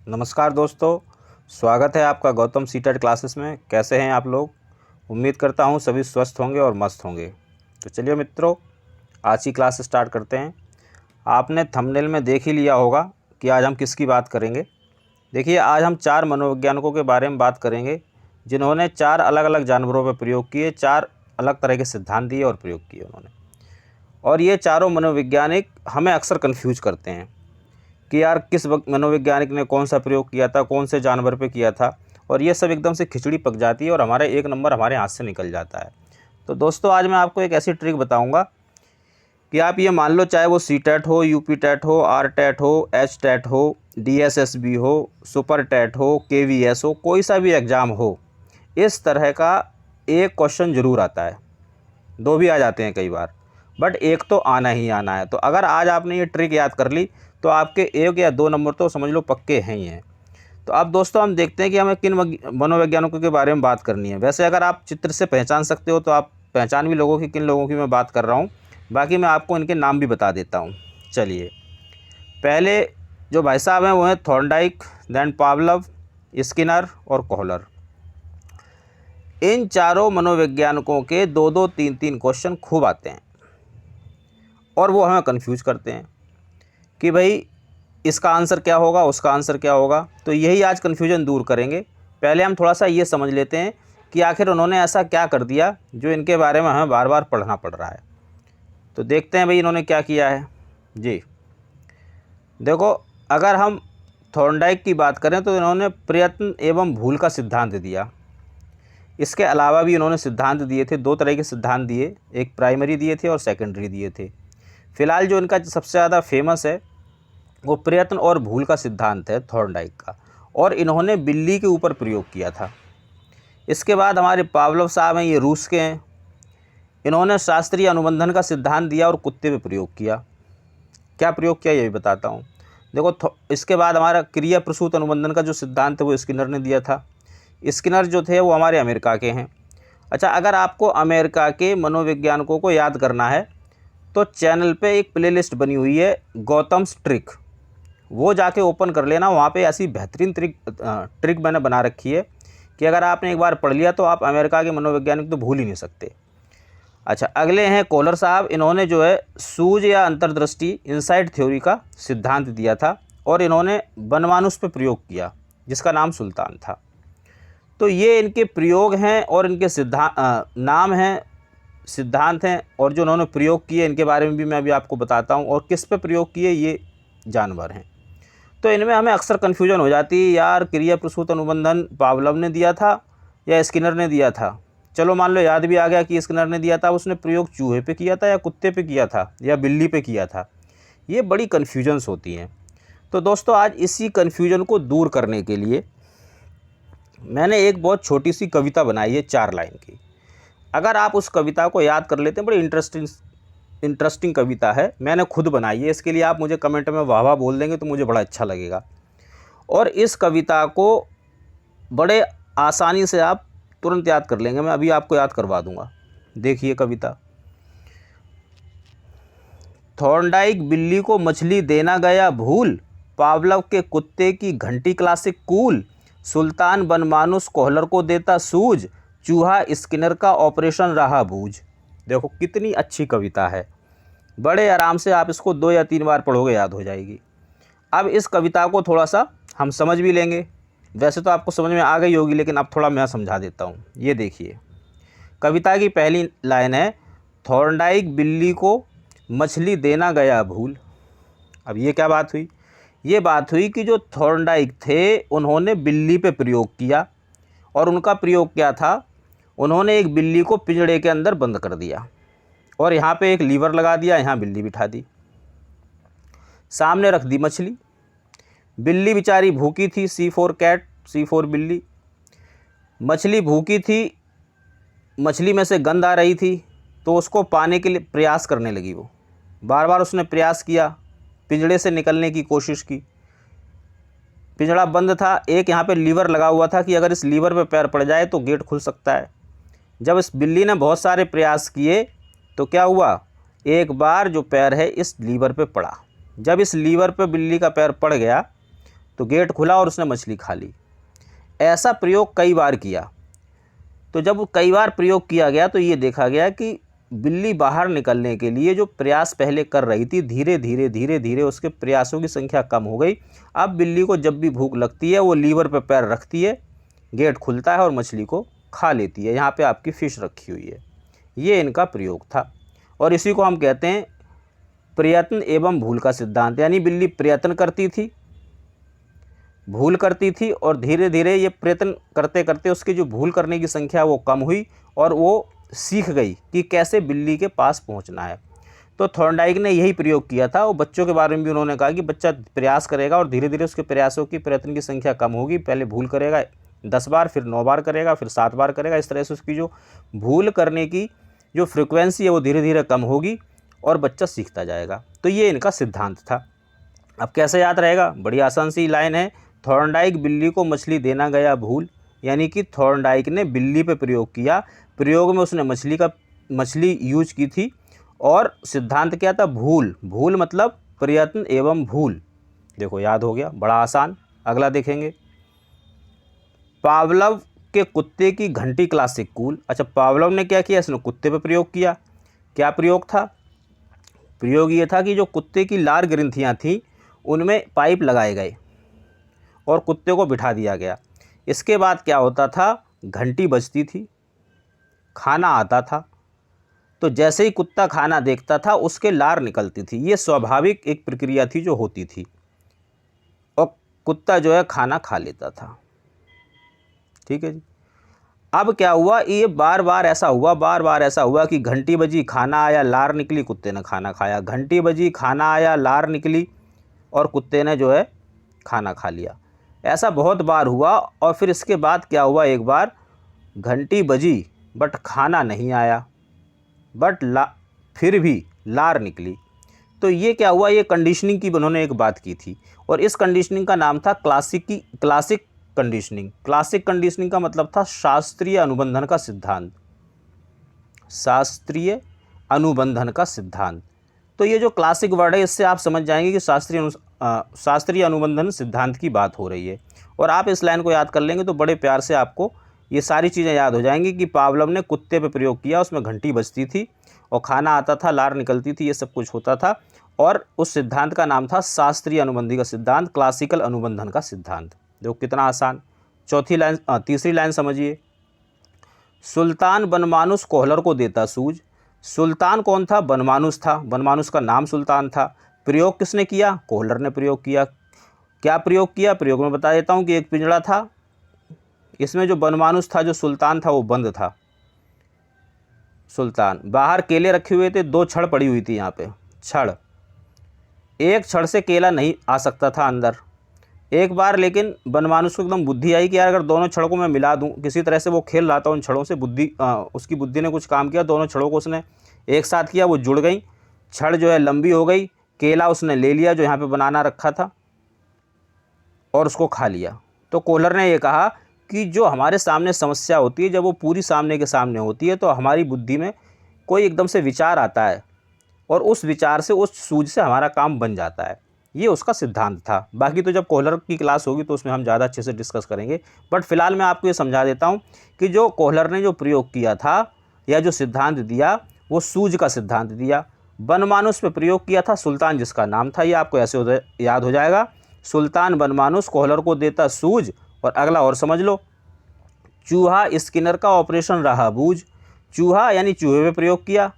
नमस्कार दोस्तों, स्वागत है आपका गौतम सीटेट क्लासेस में। कैसे हैं आप लोग? उम्मीद करता हूं सभी स्वस्थ होंगे और मस्त होंगे। तो चलिए मित्रों, आज की क्लास स्टार्ट करते हैं। आपने थंबनेल में देख ही लिया होगा कि आज हम किसकी बात करेंगे। देखिए, आज हम 4 मनोवैज्ञानिकों के बारे में बात करेंगे जिन्होंने 4 अलग अलग जानवरों पर प्रयोग किए, 4 अलग तरह के सिद्धांत दिए और प्रयोग किए उन्होंने। और ये चारों मनोवैज्ञानिक हमें अक्सर कन्फ्यूज करते हैं कि यार किस मनोवैज्ञानिक ने कौन सा प्रयोग किया था, कौन से जानवर पे किया था, और ये सब एकदम से खिचड़ी पक जाती है और हमारा एक नंबर हमारे हाथ से निकल जाता है। तो दोस्तों, आज मैं आपको एक ऐसी ट्रिक बताऊंगा कि आप ये मान लो, चाहे वो सी टेट हो, यूपी टेट हो, आर टेट हो, एच टेट हो, DSSB हो, सुपर टेट हो, KVS हो, कोई सा भी एग्ज़ाम हो, इस तरह का एक क्वेश्चन ज़रूर आता है। 2 भी आ जाते हैं कई बार, बट एक तो आना ही आना है। तो अगर आज आपने ये ट्रिक याद कर ली तो आपके 1 या 2 नंबर तो समझ लो पक्के हैं ही हैं। तो अब दोस्तों, हम देखते हैं कि हमें किन मनोवैज्ञानिकों के बारे में बात करनी है। वैसे अगर आप चित्र से पहचान सकते हो तो आप पहचान भी लोगों की किन लोगों की मैं बात कर रहा हूँ। बाकी मैं आपको इनके नाम भी बता देता हूँ। चलिए, पहले जो भाई साहब हैं वो हैं थॉर्नडाइक, देन पावलव, स्किनर और कोहलर। इन चारों मनोवैज्ञानिकों के 2-2, 3-3 क्वेश्चन खूब आते हैं और वो हमें कंफ्यूज करते हैं कि भाई इसका आंसर क्या होगा, उसका आंसर क्या होगा। तो यही आज कन्फ्यूजन दूर करेंगे। पहले हम थोड़ा सा ये समझ लेते हैं कि आखिर उन्होंने ऐसा क्या कर दिया जो इनके बारे में हमें बार बार पढ़ना पड़ रहा है। तो देखते हैं भाई इन्होंने क्या किया है जी। देखो, अगर हम थॉर्नडाइक की बात करें तो इन्होंने प्रयत्न एवं भूल का सिद्धांत दिया। इसके अलावा भी इन्होंने सिद्धांत दिए थे, 2 तरह के सिद्धांत दिए, एक प्राइमरी दिए थे और सेकेंडरी दिए थे। फिलहाल जो इनका सबसे ज़्यादा फेमस है वो प्रयत्न और भूल का सिद्धांत है थॉर्नडाइक का, और इन्होंने बिल्ली के ऊपर प्रयोग किया था। इसके बाद हमारे पावलोव साहब हैं, ये रूस के हैं। इन्होंने शास्त्रीय अनुबंधन का सिद्धांत दिया और कुत्ते पे प्रयोग किया। क्या प्रयोग किया ये भी बताता हूँ। देखो, इसके बाद हमारा क्रिया प्रसूत अनुबंधन का जो सिद्धांत है वो स्किनर ने दिया था। स्किनर जो थे वो हमारे अमेरिका के हैं। अच्छा, अगर आपको अमेरिका के मनोवैज्ञानिकों को याद करना है तो चैनल पे एक प्लेलिस्ट बनी हुई है गौतम्स ट्रिक, वो जाके ओपन कर लेना। वहाँ पे ऐसी बेहतरीन ट्रिक मैंने बना रखी है कि अगर आपने एक बार पढ़ लिया तो आप अमेरिका के मनोवैज्ञानिक तो भूल ही नहीं सकते। अच्छा, अगले हैं कोहलर साहब। इन्होंने जो है सूझ या अंतर्दृष्टि, इनसाइट थ्योरी का सिद्धांत दिया था और इन्होंने बनमानुस पे प्रयोग किया जिसका नाम सुल्तान था। तो ये इनके प्रयोग हैं और इनके नाम हैं, सिद्धांत हैं, और जो उन्होंने प्रयोग किए इनके बारे में भी मैं अभी आपको बताता हूँ। और किस पे प्रयोग किए, ये जानवर हैं। तो इनमें हमें अक्सर कन्फ्यूजन हो जाती है, यार क्रिया प्रसूत अनुबंधन पावलव ने दिया था या स्किनर ने दिया था। चलो मान लो याद भी आ गया कि स्किनर ने दिया था। उसने प्रयोग चूहे पे किया था या कुत्ते पे किया था या बिल्ली पे किया था। ये बड़ी कन्फ्यूजन्स होती हैं। तो दोस्तों, आज इसी कन्फ्यूजन को दूर करने के लिए मैंने एक बहुत छोटी सी कविता बनाई है, 4 लाइन की। अगर आप उस कविता को याद कर लेते हैं, बड़ी इंटरेस्टिंग कविता है, मैंने खुद बनाई है। इसके लिए आप मुझे कमेंट में वाह वाह बोल देंगे तो मुझे बड़ा अच्छा लगेगा। और इस कविता को बड़े आसानी से आप तुरंत याद कर लेंगे। मैं अभी आपको याद करवा दूंगा। देखिए कविता। थॉर्नडाइक बिल्ली को मछली देना गया भूल, पावलव के कुत्ते की घंटी क्लासिक कूल, सुल्तान बनमानुस कोहलर को देता सूझ, चूहा स्किनर का ऑपरेशन रहा बूझ। देखो कितनी अच्छी कविता है। बड़े आराम से आप इसको 2 या 3 बार पढ़ोगे, याद हो जाएगी। अब इस कविता को थोड़ा सा हम समझ भी लेंगे। वैसे तो आपको समझ में आ गई होगी, लेकिन अब थोड़ा मैं समझा देता हूँ। ये देखिए, कविता की पहली लाइन है, थॉर्नडाइक बिल्ली को मछली देना गया भूल। अब ये क्या बात हुई? ये बात हुई कि जो थॉर्नडाइक थे उन्होंने बिल्ली पे प्रयोग किया, और उनका प्रयोग क्या था, उन्होंने एक बिल्ली को पिंजड़े के अंदर बंद कर दिया और यहाँ पे एक लीवर लगा दिया, यहाँ बिल्ली बिठा दी, सामने रख दी मछली। बिल्ली बेचारी भूखी थी, C4 कैट, C4 बिल्ली। मछली भूखी थी, मछली में से गंध आ रही थी, तो उसको पाने के लिए प्रयास करने लगी। वो बार बार उसने प्रयास किया, पिंजड़े से निकलने की कोशिश की। पिंजड़ा बंद था, एक यहाँ पे लीवर लगा हुआ था कि अगर इस लीवर पे पैर पड़ जाए तो गेट खुल सकता है। जब इस बिल्ली ने बहुत सारे प्रयास किए तो क्या हुआ, एक बार जो पैर है इस लीवर पे पड़ा। जब इस लीवर पे बिल्ली का पैर पड़ गया तो गेट खुला और उसने मछली खा ली। ऐसा प्रयोग कई बार किया। तो जब कई बार प्रयोग किया गया तो ये देखा गया कि बिल्ली बाहर निकलने के लिए जो प्रयास पहले कर रही थी, धीरे धीरे धीरे धीरे उसके प्रयासों की संख्या कम हो गई। अब बिल्ली को जब भी भूख लगती है वो लीवर पर पैर रखती है, गेट खुलता है और मछली को खा लेती है। यहाँ पे आपकी फ़िश रखी हुई है। ये इनका प्रयोग था और इसी को हम कहते हैं प्रयत्न एवं भूल का सिद्धांत। यानी बिल्ली प्रयत्न करती थी, भूल करती थी और धीरे धीरे ये प्रयत्न करते करते उसकी जो भूल करने की संख्या वो कम हुई और वो सीख गई कि कैसे बिल्ली के पास पहुंचना है। तो थॉर्नडाइक ने यही प्रयोग किया था। और बच्चों के बारे में भी उन्होंने कहा कि बच्चा प्रयास करेगा और धीरे धीरे उसके प्रयासों की प्रयत्न की संख्या कम होगी। पहले भूल करेगा 10 बार, फिर 9 बार करेगा, फिर 7 बार करेगा। इस तरह से उसकी जो भूल करने की जो फ्रिक्वेंसी है वो धीरे धीरे कम होगी और बच्चा सीखता जाएगा। तो ये इनका सिद्धांत था। अब कैसे याद रहेगा? बड़ी आसान सी लाइन है, थॉर्नडाइक बिल्ली को मछली देना गया भूल। यानी कि थॉर्नडाइक ने बिल्ली पे प्रयोग किया, प्रयोग में उसने मछली यूज की थी और सिद्धांत क्या था? भूल। भूल मतलब प्रयत्न एवं भूल। देखो याद हो गया, बड़ा आसान। अगला देखेंगे, पावलव के कुत्ते की घंटी क्लासिक कूल। अच्छा, पावलव ने क्या किया? इसने कुत्ते पे प्रयोग किया। क्या प्रयोग था? प्रयोग ये था कि जो कुत्ते की लार ग्रंथियाँ थीं उनमें पाइप लगाए गए और कुत्ते को बिठा दिया गया। इसके बाद क्या होता था? घंटी बजती थी, खाना आता था, तो जैसे ही कुत्ता खाना देखता था उसके लार निकलती थी। ये स्वाभाविक एक प्रक्रिया थी जो होती थी और कुत्ता जो है खाना खा लेता था। ठीक है जी। अब क्या हुआ? ये बार बार ऐसा हुआ कि घंटी बजी, खाना आया, लार निकली, कुत्ते ने खाना खाया। घंटी बजी, खाना आया, लार निकली और कुत्ते ने जो है खाना खा लिया। ऐसा बहुत बार हुआ और फिर इसके बाद क्या हुआ? एक बार घंटी बजी बट खाना नहीं आया, बट फिर भी लार निकली। तो ये क्या हुआ? ये कंडीशनिंग की उन्होंने एक बात की थी और इस कंडीशनिंग का नाम था क्लासिक कंडीशनिंग। क्लासिक कंडीशनिंग का मतलब था शास्त्रीय अनुबंधन का सिद्धांत। शास्त्रीय अनुबंधन का सिद्धांत। तो ये जो क्लासिक वर्ड है इससे आप समझ जाएंगे कि शास्त्रीय अनुबंधन सिद्धांत की बात हो रही है। और आप इस लाइन को याद कर लेंगे तो बड़े प्यार से आपको ये सारी चीज़ें याद हो जाएंगी कि पावलव ने कुत्ते पे प्रयोग किया, उसमें घंटी बजती थी और खाना आता था, लार निकलती थी, ये सब कुछ होता था और उस सिद्धांत का नाम था शास्त्रीय अनुबंधी का सिद्धांत, क्लासिकल अनुबंधन का सिद्धांत। देखो कितना आसान। तीसरी लाइन समझिए, सुल्तान बनमानुस कोहलर को देता सूझ। सुल्तान कौन था? बनमानुस था। बनमानुस का नाम सुल्तान था। प्रयोग किसने किया? कोहलर ने प्रयोग किया। क्या प्रयोग किया? प्रयोग में बता देता हूँ कि एक पिंजड़ा था, इसमें जो बनमानुस था, जो सुल्तान था, वो बंद था। सुल्तान बाहर केले रखे हुए थे, 2 छड़ पड़ी हुई थी यहाँ पे, छड़। एक छड़ से केला नहीं आ सकता था अंदर। एक बार लेकिन बनमानुस को एकदम बुद्धि आई कि यार अगर दोनों छड़ों को मैं मिला दूं, किसी तरह से वो खेल रहा था उन छड़ों से, उसकी बुद्धि ने कुछ काम किया, दोनों छड़ों को उसने एक साथ किया, वो जुड़ गई, छड़ जो है लंबी हो गई, केला उसने ले लिया जो यहाँ पे बनाना रखा था और उसको खा लिया। तो कोहलर ने ये कहा कि जो हमारे सामने समस्या होती है, जब वो पूरी सामने के सामने होती है तो हमारी बुद्धि में कोई एकदम से विचार आता है और उस विचार से, उस सूझ से हमारा काम बन जाता है। ये उसका सिद्धांत था। बाकी तो जब कोहलर की क्लास होगी तो उसमें हम ज़्यादा अच्छे से डिस्कस करेंगे, बट फिलहाल मैं आपको ये समझा देता हूँ कि जो कोहलर ने जो प्रयोग किया था या जो सिद्धांत दिया वो सूझ का सिद्धांत दिया। बनमानुस पे प्रयोग किया था सुल्तान, जिसका नाम था, ये आपको ऐसे याद हो जाएगा, सुल्तान बनमानुस कोहलर को देता सूझ। और अगला और समझ लो, चूहा स्किनर का ऑपरेशन रहा बूझ। चूहा यानी चूहे पे प्रयोग किया,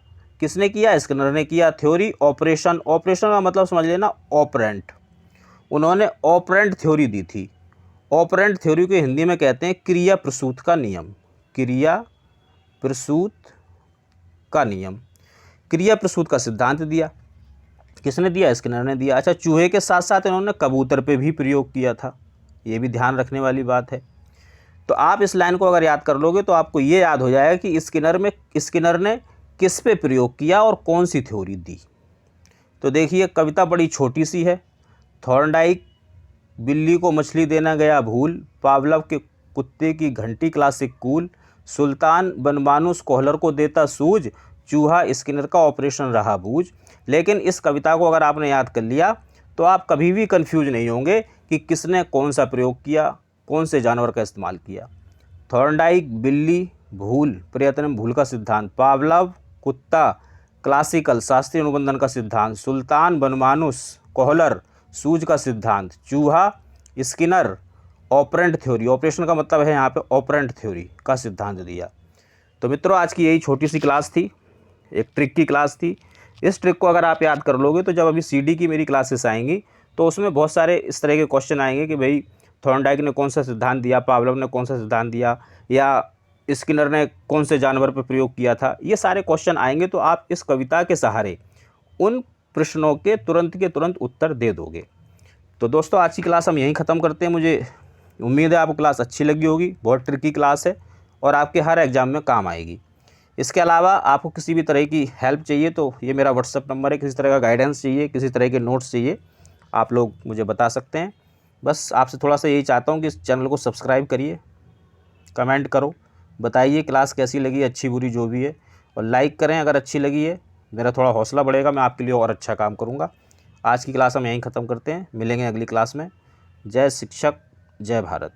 किसने किया? स्किनर ने किया। थ्योरी ऑपरेशन, ऑपरेशन का मतलब समझ लेना ऑपरेंट, उन्होंने ऑपरेंट थ्योरी दी थी। ऑपरेंट थ्योरी को हिंदी में कहते हैं क्रिया प्रसूत का नियम। क्रिया प्रसूत का नियम, क्रिया प्रसूत का सिद्धांत दिया। किसने दिया? स्किनर ने दिया। अच्छा, चूहे के साथ साथ इन्होंने कबूतर पे भी प्रयोग किया था, ये भी ध्यान रखने वाली बात है। तो आप इस लाइन को अगर याद कर लोगे तो आपको ये याद हो जाएगा कि स्किनर ने किस पे प्रयोग किया और कौन सी थ्योरी दी। तो देखिए कविता बड़ी छोटी सी है। थॉर्नडाइक बिल्ली को मछली देना गया भूल, पावलव के कुत्ते की घंटी क्लासिक कूल, सुल्तान बनमानुस कोहलर को देता सूझ, चूहा स्किनर का ऑपरेशन रहा बूझ। लेकिन इस कविता को अगर आपने याद कर लिया तो आप कभी भी कंफ्यूज नहीं होंगे कि किसने कौन सा प्रयोग किया, कौन से जानवर का इस्तेमाल किया। थॉर्नडाइक बिल्ली, भूल, प्रयत्न में भूल का सिद्धांत। पावलव कुत्ता, क्लासिकल शास्त्रीय अनुबंधन का सिद्धांत। सुल्तान बनमानुस, कोहलर सूज का सिद्धांत। चूहा, स्किनर ऑपरेंट थ्योरी, ऑपरेशन का मतलब है यहाँ पे ऑपरेंट थ्योरी का सिद्धांत दिया। तो मित्रों आज की यही छोटी सी क्लास थी, एक ट्रिक की क्लास थी। इस ट्रिक को अगर आप याद कर लोगे तो जब अभी सीडी की मेरी क्लासेस आएंगी तो उसमें बहुत सारे इस तरह के क्वेश्चन आएंगे कि भाई थॉर्नडाइक ने कौन सा सिद्धांत दिया, पावलव ने कौन सा सिद्धांत दिया, या स्किनर ने कौन से जानवर पर प्रयोग किया था। ये सारे क्वेश्चन आएंगे तो आप इस कविता के सहारे उन प्रश्नों के तुरंत उत्तर दे दोगे। तो दोस्तों आज की क्लास हम यहीं ख़त्म करते हैं। मुझे उम्मीद है आपको क्लास अच्छी लगी होगी। बहुत ट्रिकी क्लास है और आपके हर एग्ज़ाम में काम आएगी। इसके अलावा आपको किसी भी तरह की हेल्प चाहिए तो ये मेरा व्हाट्सएप नंबर है। किसी तरह का गाइडेंस चाहिए, किसी तरह के नोट्स चाहिए, आप लोग मुझे बता सकते हैं। बस आपसे थोड़ा सा यही चाहता हूँ कि इस चैनल को सब्सक्राइब करिए, कमेंट करो, बताइए क्लास कैसी लगी, अच्छी बुरी जो भी है, और लाइक करें अगर अच्छी लगी है। मेरा थोड़ा हौसला बढ़ेगा, मैं आपके लिए और अच्छा काम करूँगा। आज की क्लास हम यहीं ख़त्म करते हैं, मिलेंगे अगली क्लास में। जय शिक्षक, जय भारत।